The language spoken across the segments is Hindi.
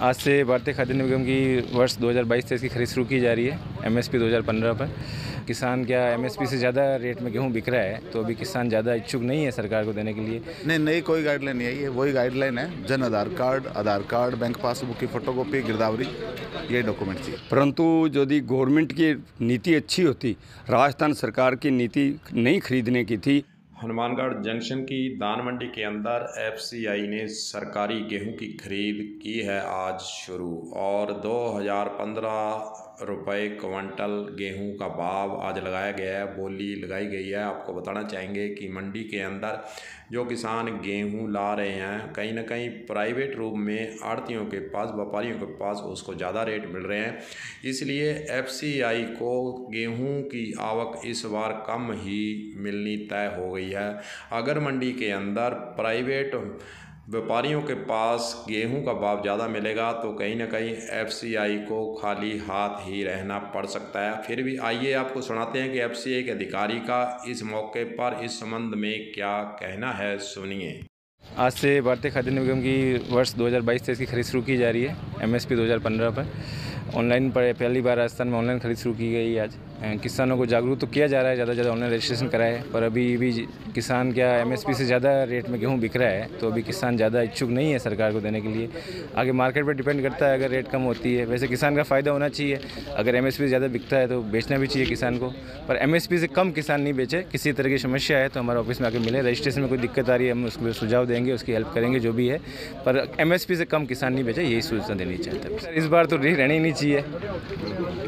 आज से भारतीय खाद्य निगम की वर्ष 2022-23 की खरीद शुरू की जा रही है। एमएसपी 2015 पर किसान क्या एमएसपी से ज़्यादा रेट में गेहूं बिक रहा है, तो अभी किसान ज़्यादा इच्छुक नहीं है सरकार को देने के लिए। नहीं, नई कोई गाइडलाइन नहीं है, ये वही गाइडलाइन है। Jan Aadhaar card, bank passbook की फोटोकॉपी, गिरदावरी, ये डॉक्यूमेंट चाहिए। परंतु यदि गवर्नमेंट की नीति अच्छी होती, राजस्थान सरकार की नीति नहीं खरीदने की थी। हनुमानगढ़ जंक्शन की दान मंडी के अंदर एफसीआई ने सरकारी गेहूं की खरीद की है आज शुरू, और 2015 रुपये क्विंटल गेहूं का भाव आज लगाया गया है, बोली लगाई गई है। आपको बताना चाहेंगे कि मंडी के अंदर जो किसान गेहूं ला रहे हैं, कहीं ना कहीं प्राइवेट रूप में आड़तियों के पास, व्यापारियों के पास उसको ज़्यादा रेट मिल रहे हैं, इसलिए एफसीआई को गेहूं की आवक इस बार कम ही मिलनी तय हो गई है। अगर मंडी के अंदर प्राइवेट व्यापारियों के पास गेहूं का भाव ज़्यादा मिलेगा तो कहीं ना कहीं एफसीआई को खाली हाथ ही रहना पड़ सकता है। फिर भी आइए आपको सुनाते हैं कि एफसीआई के अधिकारी का इस मौके पर इस संबंध में क्या कहना है, सुनिए। आज से भारतीय खाद्य निगम की वर्ष 2022-23 की खरीद शुरू की जा रही है। एमएसपी 2015 पर ऑनलाइन पर पहली बार राजस्थान में ऑनलाइन खरीद शुरू की गई। आज किसानों को जागरूक तो किया जा रहा है, ज़्यादा से ज़्यादा ऑनलाइन रजिस्ट्रेशन कराए, पर अभी भी किसान क्या एमएसपी से ज़्यादा रेट में गेहूं बिक रहा है, तो अभी किसान ज़्यादा इच्छुक नहीं है सरकार को देने के लिए। आगे मार्केट पर डिपेंड करता है, अगर रेट कम होती है। वैसे किसान का फ़ायदा होना चाहिए, अगर एमएसपी से ज़्यादा बिकता है तो बेचना भी चाहिए किसान को, पर एमएसपी से कम किसान नहीं बेचे। किसी तरह की समस्या है तो हमारे ऑफिस में आके मिले, रजिस्ट्रेशन में कोई दिक्कत आ रही है हम उसको सुझाव देंगे, उसकी हेल्प करेंगे जो भी है, पर एमएसपी से कम किसान नहीं बेचे, यही सूचना देनी चाहते हैं। इस बार तो रहनी ही नहीं चाहिए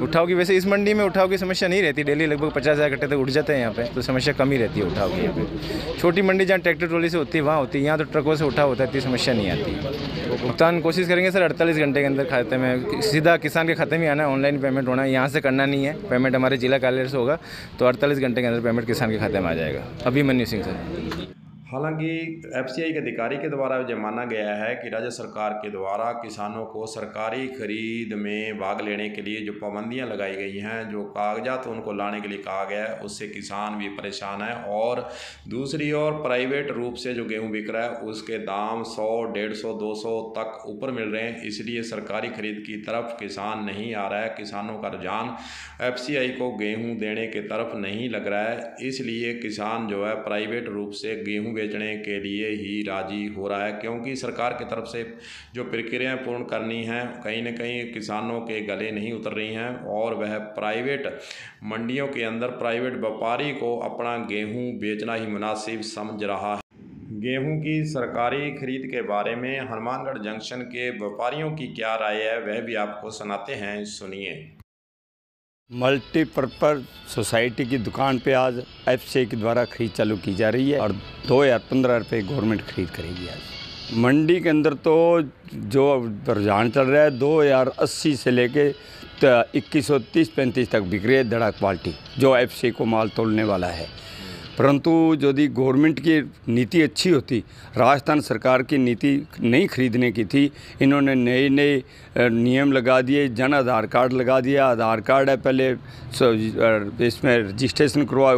उठाव की। वैसे इस मंडी में उठाव की समस्या नहीं रहती, डेली लगभग 50,000 कट्टे तक उठ जाते हैं यहाँ पे, तो समस्या कम ही रहती है उठाव की। यहाँ पे छोटी मंडी जहाँ ट्रैक्टर ट्रॉली से होती है वहाँ होती है, यहाँ तो ट्रकों से उठाव होता है, इतनी समस्या नहीं आती। भुगतान कोशिश करेंगे सर 48 घंटे के अंदर खाते में सीधा किसान के खाते में आना है, ऑनलाइन पेमेंट होना है, यहाँ से करना नहीं है। पेमेंट हमारे जिला कार्यालय से होगा, तो 48 घंटे के अंदर पेमेंट किसान के खाते में आ जाएगा। अभिमन्यु सिंह सर। हालांकि एफसीआई के अधिकारी के द्वारा यह माना गया है कि राज्य सरकार के द्वारा किसानों को सरकारी खरीद में भाग लेने के लिए जो पाबंदियां लगाई गई हैं, जो कागजात उनको लाने के लिए कहा गया है, उससे किसान भी परेशान है। और दूसरी ओर प्राइवेट रूप से जो गेहूं बिक रहा है उसके दाम 100, 150, 200 तक ऊपर मिल रहे हैं, इसलिए सरकारी खरीद की तरफ किसान नहीं आ रहा है। किसानों का रुझान एफसीआई को गेहूँ देने के तरफ नहीं लग रहा है, इसलिए किसान जो है प्राइवेट रूप से गेहूँ बेचने के लिए ही राजी हो रहा है, क्योंकि सरकार की तरफ से जो प्रक्रियाएं पूर्ण करनी हैं कहीं न कहीं किसानों के गले नहीं उतर रही हैं, और वह प्राइवेट मंडियों के अंदर प्राइवेट व्यापारी को अपना गेहूं बेचना ही मुनासिब समझ रहा है। गेहूं की सरकारी खरीद के बारे में हनुमानगढ़ जंक्शन के व्यापारियों की क्या राय है, वह भी आपको सुनाते हैं, सुनिए। मल्टीपर्पज़ सोसाइटी की दुकान पे आज एफसीआई के द्वारा खरीद चालू की जा रही है, और 2015 रुपये गवर्नमेंट खरीद करेगी। आज मंडी के अंदर तो जो रुझान चल रहा है 2080 से लेके 2130-35 तक बिक रही है धड़ा क्वालिटी, जो एफसीआई को माल तोलने वाला है। परंतु यदि गवर्नमेंट की नीति अच्छी होती, राजस्थान सरकार की नीति नहीं खरीदने की थी, इन्होंने नए नए नियम लगा दिए, जन आधार कार्ड लगा दिया। आधार कार्ड है पहले इसमें रजिस्ट्रेशन करवाए,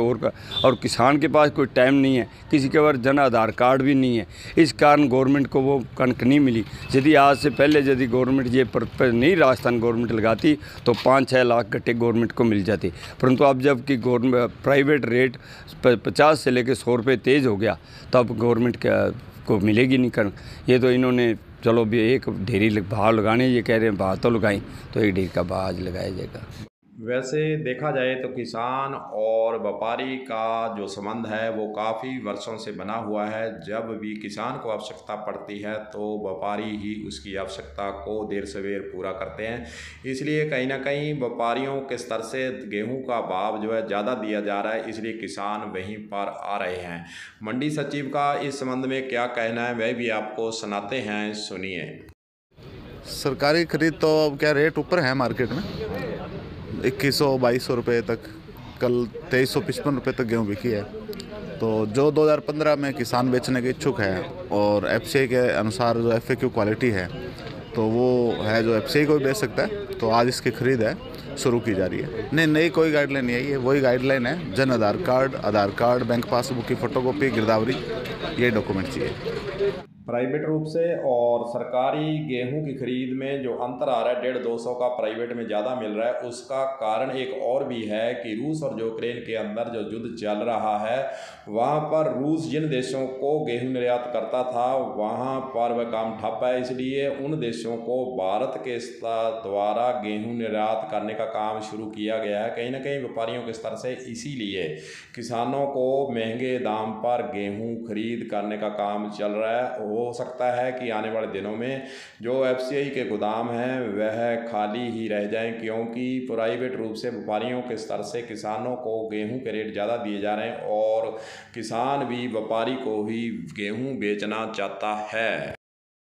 और किसान के पास कोई टाइम नहीं है, किसी के पास जन आधार कार्ड भी नहीं है, इस कारण गवर्नमेंट को वो कणक नहीं मिली। यदि आज से पहले यदि गवर्नमेंट ये पर नहीं राजस्थान गवर्नमेंट लगाती तो 5-6 लाख कट्टे गवर्नमेंट को मिल जाते। परंतु अब जबकि गवर्नमेंट प्राइवेट रेट 50 से लेकर 100 रुपये तेज़ हो गया, तो अब गवर्नमेंट को मिलेगी नहीं कणक। ये तो इन्होंने चलो भी एक ढेरी भाव लगाने, ये कह रहे हैं भाव तो लगाएं, तो एक ढेरी का भाव आज लगाया जाएगा। वैसे देखा जाए तो किसान और व्यापारी का जो संबंध है वो काफ़ी वर्षों से बना हुआ है। जब भी किसान को आवश्यकता पड़ती है तो व्यापारी ही उसकी आवश्यकता को देर सवेर पूरा करते हैं, इसलिए कहीं ना कहीं व्यापारियों के स्तर से गेहूं का भाव जो है ज़्यादा दिया जा रहा है, इसलिए किसान वहीं पर आ रहे हैं। मंडी सचिव का इस संबंध में क्या कहना है, वह भी आपको सुनाते हैं, सुनिए। सरकारी खरीद तो अब क्या रेट ऊपर है मार्केट में, 2100-2200 रुपये तक, कल 2355 रुपये तक गेहूँ बिकी है। तो जो 2015 में किसान बेचने के इच्छुक है और एफसीआई के अनुसार जो एफएक्यू क्वालिटी है तो वो है जो एफसीआई को भी बेच सकता है, तो आज इसकी खरीद है शुरू की जा रही है। नहीं, नई कोई गाइडलाइन नहीं है, ये वही गाइडलाइन है। Jan Aadhaar card, bank passbook की फोटोकॉपी, गिरदावरी, ये डॉक्यूमेंट चाहिए। प्राइवेट रूप से और सरकारी गेहूं की खरीद में जो अंतर आ रहा है 150-200 का प्राइवेट में ज़्यादा मिल रहा है, उसका कारण एक और भी है कि रूस और यूक्रेन के अंदर जो युद्ध चल रहा है वहां पर रूस जिन देशों को गेहूं निर्यात करता था वहां पर वह काम ठप है, इसलिए उन देशों को भारत के द्वारा गेहूं निर्यात करने का काम शुरू किया गया है कहीं ना कहीं व्यापारियों के स्तर से। इसीलिए किसानों को महंगे दाम पर गेहूं खरीद करने का काम चल रहा है। हो सकता है कि आने वाले दिनों में जो एफसीआई के गोदाम हैं वह खाली ही रह जाएं, क्योंकि प्राइवेट रूप से व्यापारियों के स्तर से किसानों को गेहूं के रेट ज़्यादा दिए जा रहे हैं और किसान भी व्यापारी को ही गेहूं बेचना चाहता है।